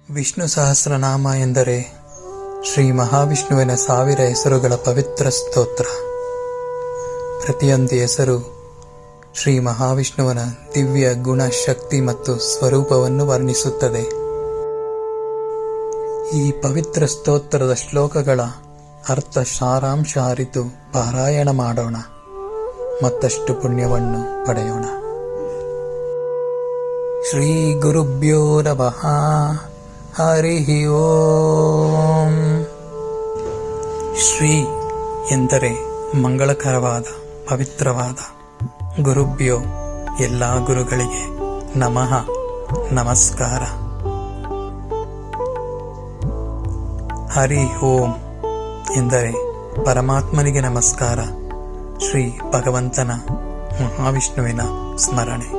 ವಿಷ್ಣು ಸಹಸ್ರನಾಮ ಎಂದರೆ ಶ್ರೀ ಮಹಾವಿಷ್ಣುವಿನ 1000 ಹೆಸರುಗಳ ಪವಿತ್ರ ಸ್ತೋತ್ರ. ಪ್ರತಿಯೊಂದು ಹೆಸರು ಶ್ರೀ ಮಹಾವಿಷ್ಣುವಿನ ದಿವ್ಯ ಗುಣ, ಶಕ್ತಿ ಮತ್ತು ಸ್ವರೂಪವನ್ನು ವರ್ಣಿಸುತ್ತದೆ. ಈ ಪವಿತ್ರ ಸ್ತೋತ್ರದ ಶ್ಲೋಕಗಳ ಅರ್ಥ ಸಾರಾಂಶ ಅರಿತು ಪಾರಾಯಣ ಮಾಡೋಣ, ಮತ್ತಷ್ಟು ಪುಣ್ಯವನ್ನು ಪಡೆಯೋಣ. ಶ್ರೀ ಗುರುಭ್ಯೋ ನಮಃ. ಹರಿ ಓಂ. ಶ್ರೀ ಎಂದರೆ ಮಂಗಳಕರವಾದ, ಪವಿತ್ರವಾದ. ಗುರುಭ್ಯೋ ಎಲ್ಲ ಗುರುಗಳಿಗೆ ನಮಃ, ನಮಸ್ಕಾರ. ಹರಿ ಓಂ ಎಂದರೆ ಪರಮಾತ್ಮನಿಗೆ ನಮಸ್ಕಾರ, ಶ್ರೀ ಭಗವಂತನ ಮಹಾವಿಷ್ಣುವಿನ ಸ್ಮರಣೆ.